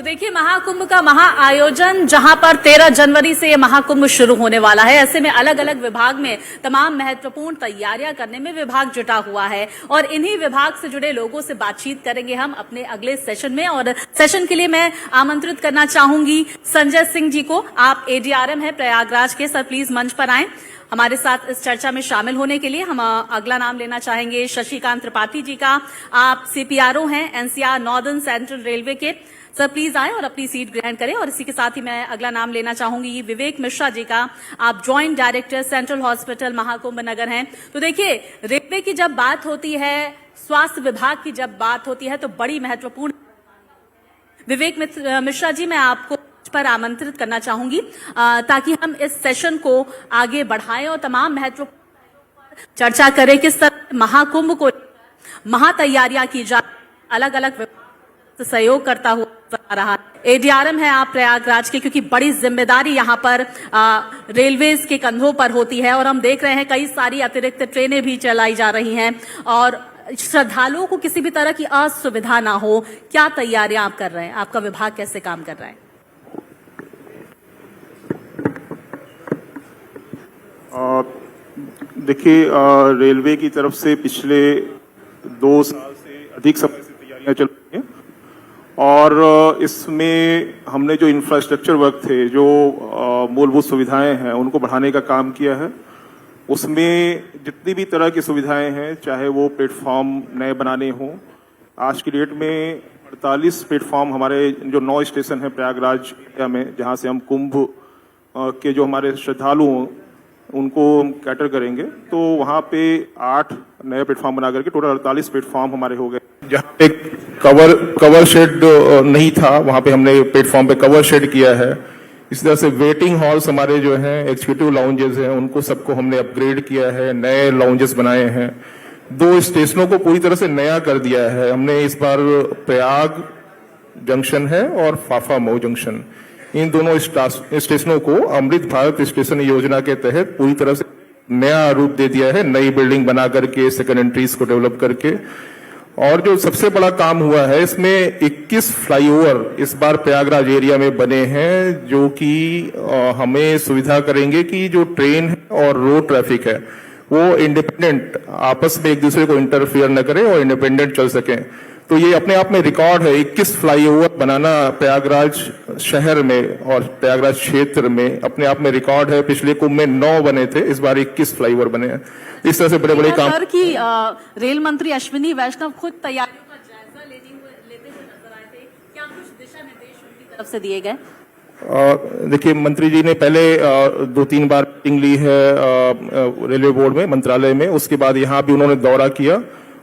देखिए, महाकुंभ का महाआयोजन जहां पर 13 जनवरी से ये महाकुंभ शुरू होने वाला है, ऐसे में अलग अलग विभाग में तमाम महत्वपूर्ण तैयारियां करने में विभाग जुटा हुआ है और इन्हीं विभाग से जुड़े लोगों से बातचीत करेंगे हम अपने अगले सेशन में। और सेशन के लिए मैं आमंत्रित करना चाहूंगी संजय सिंह जी को। आप एडीआरएम है प्रयागराज के, सर प्लीज मंच पर आएं हमारे साथ इस चर्चा में शामिल होने के लिए। हम अगला नाम लेना चाहेंगे शशिकांत त्रिपाठी जी का। आप सीपीआरओ हैं एनसीआर नॉर्दर्न सेंट्रल रेलवे के। सर प्लीज आए और अपनी सीट ग्रहण करें। और इसी के साथ ही मैं अगला नाम लेना चाहूंगी विवेक मिश्रा जी का। आप joint director central hospital Mahakumbh Nagar हैं। तो देखिए, रेलवे की जब बात होती है, स्वास्थ्य विभाग की जब बात होती है, तो बड़ी महत्वपूर्ण। विवेक मिश्रा जी, मैं आपको पर आमंत्रित करना चाहूंगी ताकि हम इस सेशन को आगे बढ़ाएं और तमाम महत्वपूर्ण चर्चा करें किस तरह महाकुंभ को महातैयारियां की जा, अलग अलग सहयोग करता हुआ आ रहा है। एडीआरएम है आप प्रयागराज के, क्योंकि बड़ी जिम्मेदारी यहां पर रेलवेज के कंधों पर होती है और हम देख रहे हैं कई सारी अतिरिक्त ट्रेनें भी चलाई जा रही हैं और श्रद्धालुओं को किसी भी तरह की असुविधा ना हो। क्या तैयारियां आप कर रहे हैं? आपका विभाग कैसे काम कर रहा है? देखिए, रेलवे की तरफ से पिछले 2 साल से अधिक समय से तैयारियां चल रही हैं और इसमें हमने जो इंफ्रास्ट्रक्चर वर्क थे, जो मूलभूत सुविधाएं हैं, उनको बढ़ाने का काम किया है। उसमें जितनी भी तरह की सुविधाएं हैं, चाहे वो प्लेटफॉर्म नए बनाने हों, आज की डेट में 48 प्लेटफॉर्म हमारे जो 9 स्टेशन हैं प्रयागराज एरिया में, जहां से हम कुंभ के जो हमारे श्रद्धालु उनको हम कैटर करेंगे, तो वहाँ पे 8 नए प्लेटफॉर्म बना करके टोटल 48 प्लेटफॉर्म हमारे हो गए। जहाँ पे कवर शेड नहीं था, वहाँ पे हमने प्लेटफॉर्म पे कवर शेड किया है। इस तरह से वेटिंग हॉल्स हमारे जो हैं, एग्जीक्यूटिव लाउंजेस हैं, उनको सबको हमने अपग्रेड किया है, नए लाउंजेस बनाए हैं। 2 स्टेशनों को पूरी तरह से नया कर दिया है हमने। इस बार प्रयाग जंक्शन है और फाफा मऊ जंक्शन, इन दोनों स्टेशनों को अमृत भारत स्टेशन योजना के तहत पूरी तरह से नया रूप दे दिया है, नई बिल्डिंग बना करके, सेकंड एंट्रीज को डेवलप करके। और जो सबसे बड़ा काम हुआ है, इसमें 21 फ्लाईओवर इस बार प्रयागराज एरिया में बने हैं, जो कि हमें सुविधा करेंगे कि जो ट्रेन है और रोड ट्रैफिक है वो इंडिपेंडेंट आपस में एक दूसरे को इंटरफेयर न करे और इंडिपेंडेंट चल सकें। तो ये अपने आप में रिकॉर्ड है, 21 फ्लाईओवर बनाना प्रयागराज शहर में और प्रयागराज क्षेत्र में अपने आप में रिकॉर्ड है। पिछले कुंभ में 9 बने थे, इस बार 21 फ्लाईओवर बने हैं। इस तरह से बड़े बड़े काम। सर की रेल मंत्री अश्विनी वैष्णव खुद तैयारियों का जायजा लेते हुए नजर आए थे। क्या कुछ दिशा निर्देश उनकी तरफ से दिए गए? देखिए, मंत्री जी ने पहले 2-3 बार मीटिंग ली है रेलवे बोर्ड में, मंत्रालय में। उसके बाद यहाँ भी उन्होंने दौरा किया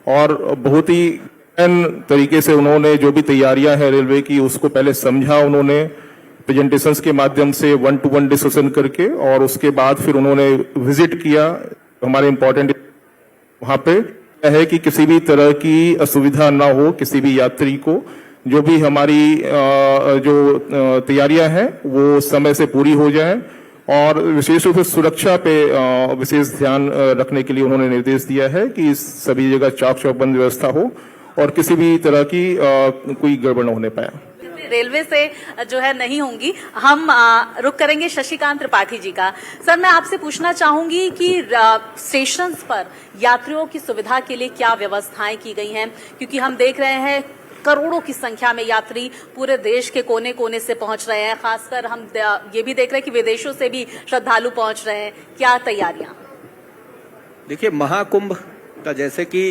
और बहुत ही तरीके से उन्होंने जो भी तैयारियां हैं रेलवे की, उसको पहले समझा उन्होंने प्रेजेंटेशंस के माध्यम से, 1-to-1 डिस्कशन करके, और उसके बाद फिर उन्होंने विजिट किया हमारे इम्पोर्टेंट वहां पे है कि किसी भी तरह की असुविधा ना हो किसी भी यात्री को। जो भी हमारी जो तैयारियां हैं वो समय से पूरी हो जाए और विशेष रूप से सुरक्षा पे विशेष ध्यान रखने के लिए उन्होंने निर्देश दिया है कि सभी जगह चाक चौबंद व्यवस्था हो और किसी भी तरह की कोई गड़बड़ न होने पाए। रेलवे से जो है नहीं होंगी। हम रुक करेंगे शशिकांत त्रिपाठी जी का। सर, मैं आपसे पूछना चाहूंगी कि स्टेशन पर यात्रियों की सुविधा के लिए क्या व्यवस्थाएं की गई हैं, क्योंकि हम देख रहे हैं करोड़ों की संख्या में यात्री पूरे देश के कोने कोने से पहुंच रहे हैं। खासकर हम ये भी देख रहे हैं कि विदेशों से भी श्रद्धालु पहुंच रहे हैं। क्या तैयारियां? देखिए, महाकुंभ का जैसे कि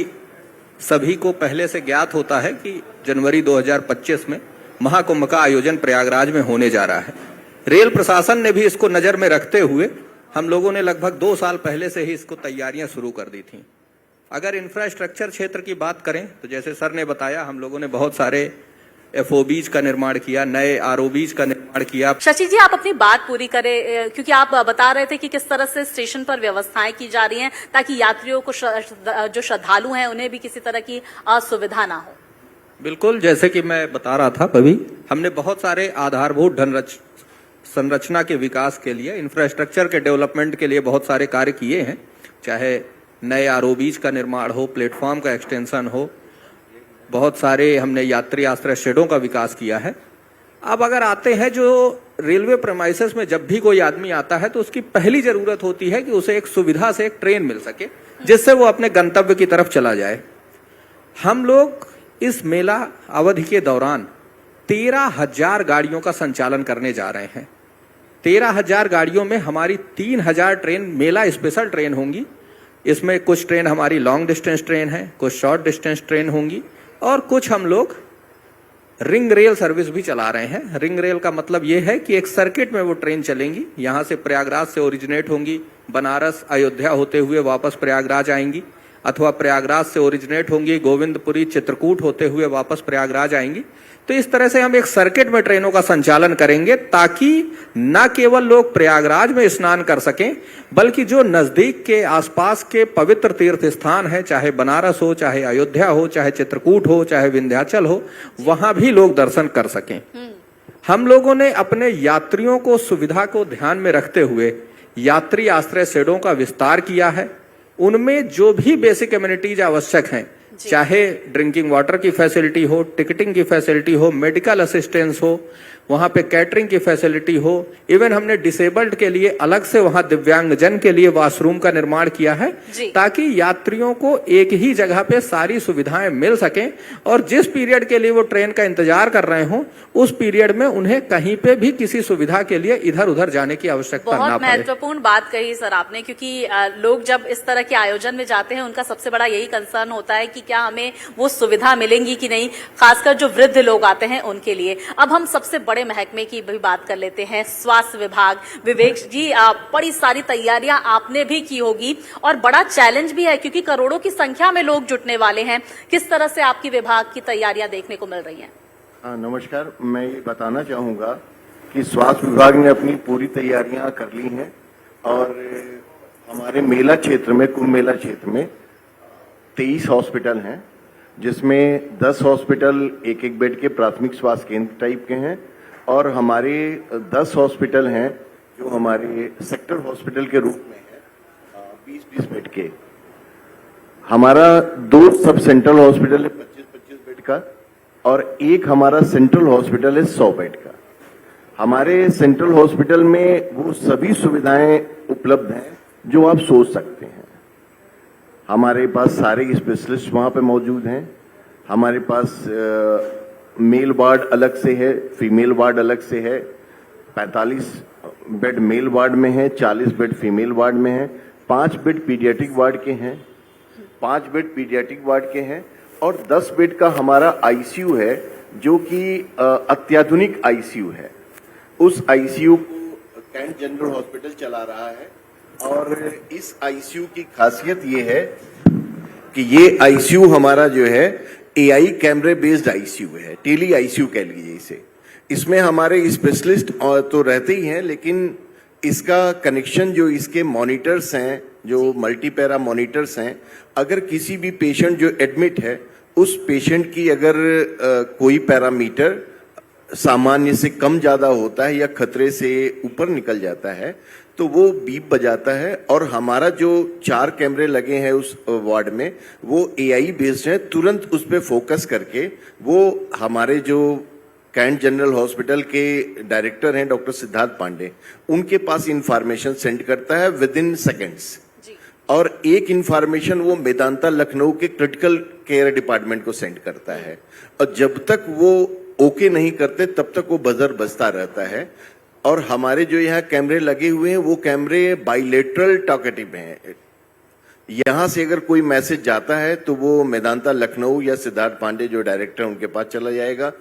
सभी को पहले से ज्ञात होता है कि जनवरी 2025 में महाकुंभ का आयोजन प्रयागराज में होने जा रहा है। रेल प्रशासन ने भी इसको नजर में रखते हुए हम लोगों ने लगभग 2 साल पहले से ही इसको तैयारियां शुरू कर दी थी। अगर इंफ्रास्ट्रक्चर क्षेत्र की बात करें तो जैसे सर ने बताया, हम लोगों ने बहुत सारे एफओबीज का निर्माण किया, नए आरओबीज का निर्माण किया। शशि जी, आप अपनी बात पूरी करें, क्योंकि आप बता रहे थे कि किस तरह से स्टेशन पर व्यवस्थाएं की जा रही हैं ताकि यात्रियों को जो श्रद्धालु हैं उन्हें भी किसी तरह की असुविधा ना हो। बिल्कुल, जैसे कि मैं बता रहा था अभी, हमने बहुत सारे आधारभूत संरचना के विकास के लिए, इंफ्रास्ट्रक्चर के डेवलपमेंट के लिए बहुत सारे कार्य किए हैं। चाहे नए आरओबीज का निर्माण हो, प्लेटफॉर्म का एक्सटेंशन हो, बहुत सारे हमने यात्री आश्रय शेडों का विकास किया है। अब अगर आते हैं जो रेलवे प्रेमाइसेस में जब भी कोई आदमी आता है तो उसकी पहली जरूरत होती है कि उसे एक सुविधा से एक ट्रेन मिल सके जिससे वो अपने गंतव्य की तरफ चला जाए। हम लोग इस मेला अवधि के दौरान 13,000 गाड़ियों का संचालन करने जा रहे हैं। 13,000 गाड़ियों में हमारी 3,000 ट्रेन मेला स्पेशल ट्रेन होंगी। इसमें कुछ ट्रेन हमारी लॉन्ग डिस्टेंस ट्रेन है, कुछ शॉर्ट डिस्टेंस ट्रेन होंगी और कुछ हम लोग रिंग रेल सर्विस भी चला रहे हैं। रिंग रेल का मतलब यह है कि एक सर्किट में वो ट्रेन चलेंगी, यहां से प्रयागराज से ओरिजिनेट होंगी, बनारस अयोध्या होते हुए वापस प्रयागराज आएंगी, अथवा प्रयागराज से ओरिजिनेट होंगी, गोविंदपुरी चित्रकूट होते हुए वापस प्रयागराज आएंगी। तो इस तरह से हम एक सर्किट में ट्रेनों का संचालन करेंगे ताकि न केवल लोग प्रयागराज में स्नान कर सकें बल्कि जो नजदीक के आसपास के पवित्र तीर्थ स्थान हैं, चाहे बनारस हो, चाहे अयोध्या हो, चाहे चित्रकूट हो, चाहे विंध्याचल हो, वहां भी लोग दर्शन कर सकें। हम लोगों ने अपने यात्रियों को सुविधा को ध्यान में रखते हुए यात्री आश्रय शेडों का विस्तार किया है। उनमें जो भी बेसिक एमिनिटीज आवश्यक हैं, चाहे ड्रिंकिंग वाटर की फैसिलिटी हो, टिकटिंग की फैसिलिटी हो, मेडिकल असिस्टेंस हो, वहां पे कैटरिंग की फैसिलिटी हो, इवन हमने डिसेबल्ड के लिए अलग से वहां दिव्यांगजन के लिए वॉशरूम का निर्माण किया है ताकि यात्रियों को एक ही जगह पे सारी सुविधाएं मिल सकें और जिस पीरियड के लिए वो ट्रेन का इंतजार कर रहे हों उस पीरियड में उन्हें कहीं पे भी किसी सुविधा के लिए इधर उधर जाने की आवश्यकता ना बहुत पड़े। महत्वपूर्ण बात कही सर आपने, क्योंकि लोग जब इस तरह के आयोजन में जाते हैं उनका सबसे बड़ा यही कंसर्न होता है कि क्या हमें वो सुविधा मिलेंगी कि नहीं, खासकर जो वृद्ध लोग आते हैं उनके लिए। अब हम सबसे बड़े महकमे की भी बात कर लेते हैं, स्वास्थ्य विभाग। विवेक जी, बड़ी सारी तैयारियां आपने भी की होगी और बड़ा चैलेंज भी है क्योंकि करोड़ों की संख्या में लोग जुटने वाले हैं। किस तरह से आपकी विभाग की तैयारियां देखने को मिल रही हैं? नमस्कार, मैं ये बताना चाहूंगा कि स्वास्थ्य विभाग ने अपनी पूरी तैयारियां कर ली हैं और हमारे मेला क्षेत्र में, कुंभ मेला क्षेत्र में 23 हॉस्पिटल हैं जिसमें 10 हॉस्पिटल एक एक बेड के प्राथमिक स्वास्थ्य केंद्र टाइप के हैं और हमारे 10 हॉस्पिटल हैं जो हमारे सेक्टर हॉस्पिटल के रूप में है 20-20 बेड के। हमारा 2 सब सेंट्रल हॉस्पिटल है 25-25 बेड का और एक हमारा सेंट्रल हॉस्पिटल है 100 बेड का। हमारे सेंट्रल हॉस्पिटल में वो सभी सुविधाएं उपलब्ध हैं जो आप सोच सकते हैं। हमारे पास सारे स्पेशलिस्ट वहां पे मौजूद हैं। हमारे पास मेल वार्ड अलग से है, फीमेल वार्ड अलग से है। 45 बेड मेल वार्ड में है, 40 बेड फीमेल वार्ड में है, 5 बेड पीडियाट्रिक वार्ड के हैं, 5 बेड पीडियाट्रिक वार्ड के हैं और 10 बेड का हमारा आईसीयू है जो कि अत्याधुनिक आईसीयू है। उस आईसीयू को कैंट जनरल हॉस्पिटल चला रहा है और इस आईसीयू की खासियत ये है कि ये आईसीयू हमारा जो है एआई कैमरे बेस्ड आईसीयू है, टेली आईसीयू कह लीजिए इसे। इसमें हमारे स्पेशलिस्ट तो रहते ही हैं लेकिन इसका कनेक्शन जो इसके मॉनिटर्स हैं, जो मल्टीपैरा मॉनिटर्स हैं, अगर किसी भी पेशेंट जो एडमिट है उस पेशेंट की अगर कोई पैरामीटर सामान्य से कम ज्यादा होता है या खतरे से ऊपर निकल जाता है तो वो बीप बजाता है और हमारा जो 4 कैमरे लगे हैं उस वार्ड में वो एआई बेस्ड है। तुरंत उस पर फोकस करके वो हमारे जो कैंट जनरल हॉस्पिटल के डायरेक्टर हैं डॉक्टर सिद्धार्थ पांडे, उनके पास इंफॉर्मेशन सेंड करता है विद इन सेकेंड्स और एक इंफॉर्मेशन वो मेदांता लखनऊ के क्रिटिकल केयर डिपार्टमेंट को सेंड करता है और जब तक वो ओके नहीं करते तब तक वो बजर बजता रहता है। और हमारे जो यहाँ कैमरे लगे हुए हैं वो कैमरे बाइलेटरल टॉकेटिव हैं। यहां से अगर कोई मैसेज जाता है तो वो मेदांता लखनऊ या सिद्धार्थ पांडे जो डायरेक्टर उनके पास चला जाएगा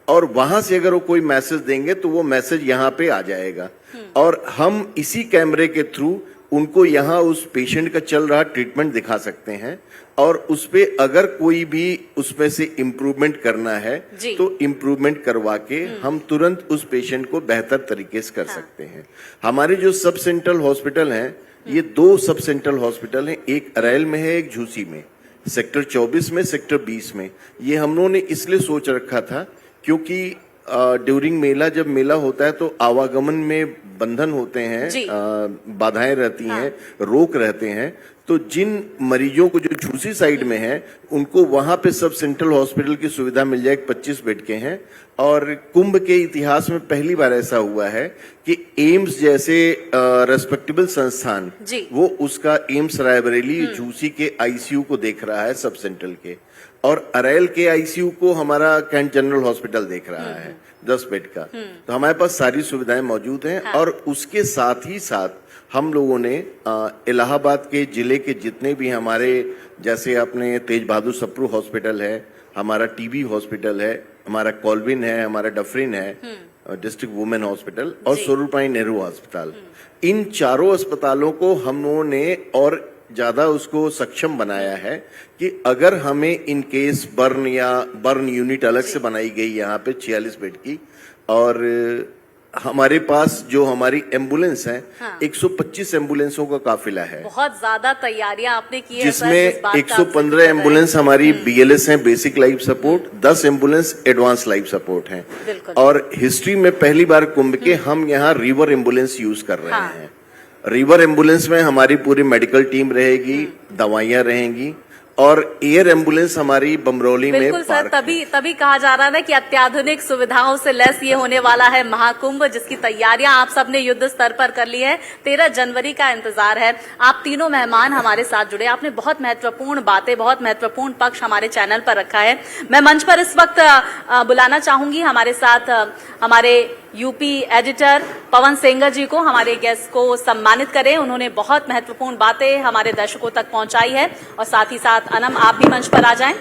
और वहां से अगर वो कोई मैसेज देंगे तो वो मैसेज यहाँ पे आ जाएगा और हम इसी कैमरे के थ्रू उनको यहाँ उस पेशेंट का चल रहा ट्रीटमेंट दिखा सकते हैं और उस पे अगर कोई भी उसमें से इम्प्रूवमेंट करना है तो इम्प्रूवमेंट करवा के हम तुरंत उस पेशेंट को बेहतर तरीके से कर सकते हैं। हमारे जो सब सेंट्रल हॉस्पिटल हैं, ये 2 सब सेंट्रल हॉस्पिटल हैं, एक अरैल में है, एक झूसी में, सेक्टर 24 में, सेक्टर 20 में। ये हम लोगों ने इसलिए सोच रखा था क्योंकि ड्यूरिंग मेला, जब मेला होता है तो आवागमन में बंधन होते हैं, जी। बाधाएं रहती हैं, रोक रहते हैं। तो जिन मरीजों को जो झूसी साइड में है उनको वहां पे सब सेंट्रल हॉस्पिटल की सुविधा मिल जाए। 25 बेड के हैं और कुंभ के इतिहास में पहली बार ऐसा हुआ है कि एम्स जैसे रेस्पेक्टेबल संस्थान जी। वो उसका एम्स रायबरेली झूसी के आईसीयू को देख रहा है, सब सेंट्रल के, और अरेल के आईसीयू को हमारा कैंट जनरल हॉस्पिटल देख रहा है 10 बेड का। तो हमारे पास सारी सुविधाएं मौजूद हैं। हाँ। और उसके साथ ही साथ हम लोगों ने इलाहाबाद के जिले के जितने भी हमारे, जैसे अपने तेज बहादुर सप्रू हॉस्पिटल है, हमारा टीबी हॉस्पिटल है, हमारा कॉल्विन है, हमारा डफरिन है, डिस्ट्रिक्ट वुमेन हॉस्पिटल, और स्वरूपरानी नेहरू अस्पताल, इन चारों अस्पतालों को हम लोगों ने और ज्यादा उसको सक्षम बनाया है कि अगर हमें इन केस बर्न यूनिट अलग से बनाई गई यहाँ पे 46 बेड की, और हमारे पास जो हमारी एम्बुलेंस है, हाँ। 125 एम्बुलेंसों का काफिला है, बहुत ज्यादा तैयारियां आपने की है, जिसमें 115 एम्बुलेंस हमारी बीएलएस हैं, basic life support, 10 ambulance advance life support हैं। बिल्कुल। और हिस्ट्री में पहली बार कुंभ के हम यहाँ रिवर एम्बुलेंस यूज कर रहे हाँ। हैं। रिवर एम्बुलेंस में हमारी पूरी मेडिकल टीम रहेगी, दवाइयां रहेंगी, और एयर एम्बुलेंस हमारी बमरौली में बिल्कुल सर, तभी कहा जा रहा है कि अत्याधुनिक सुविधाओं से लैस ये होने वाला है महाकुंभ, जिसकी तैयारियां आप सबने युद्ध स्तर पर कर ली है। 13 जनवरी का इंतजार है। आप तीनों मेहमान हमारे साथ जुड़े, आपने बहुत महत्वपूर्ण बातें, बहुत महत्वपूर्ण पक्ष हमारे चैनल पर रखा है। मैं मंच पर इस वक्त बुलाना चाहूंगी हमारे साथ हमारे यूपी एडिटर पवन सेंगर जी को, हमारे गेस्ट को सम्मानित करें। उन्होंने बहुत महत्वपूर्ण बातें हमारे दर्शकों तक पहुंचाई है। और साथ ही साथ अनम, आप भी मंच पर आ जाएं।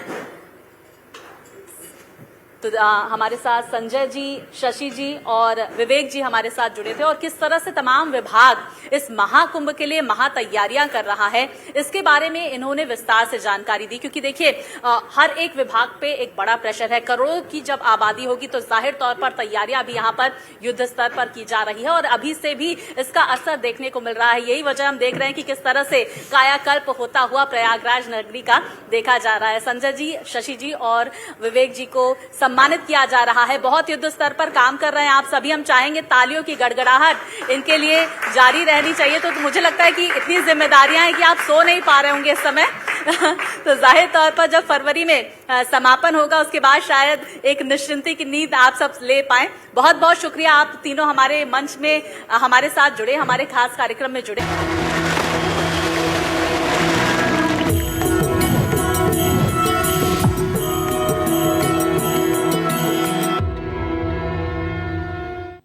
तो हमारे साथ संजय जी, शशि जी और विवेक जी हमारे साथ जुड़े थे। और किस तरह से तमाम विभाग इस महाकुंभ के लिए महातैयारियां कर रहा है, इसके बारे में इन्होंने विस्तार से जानकारी दी। क्योंकि देखिए, हर एक विभाग पे एक बड़ा प्रेशर है। करोड़ों की जब आबादी होगी तो जाहिर तौर पर तैयारियां भी यहाँ पर युद्ध स्तर पर की जा रही है, और अभी से भी इसका असर देखने को मिल रहा है। यही वजह हम देख रहे हैं कि किस तरह से कायाकल्प होता हुआ प्रयागराज नगरी का देखा जा रहा है। संजय जी, शशि जी और विवेक जी को सम्मानित किया जा रहा है। बहुत युद्ध स्तर पर काम कर रहे हैं आप सभी। हम चाहेंगे तालियों की गड़गड़ाहट इनके लिए जारी रहनी चाहिए। तो मुझे लगता है कि इतनी जिम्मेदारियां हैं कि आप सो नहीं पा रहे होंगे इस समय। तो जाहिर तौर पर जब फरवरी में समापन होगा उसके बाद शायद एक निश्चिंती की नींद आप सब ले पाएं। बहुत बहुत शुक्रिया, आप तीनों हमारे मंच में हमारे साथ जुड़े, हमारे खास कार्यक्रम में जुड़े।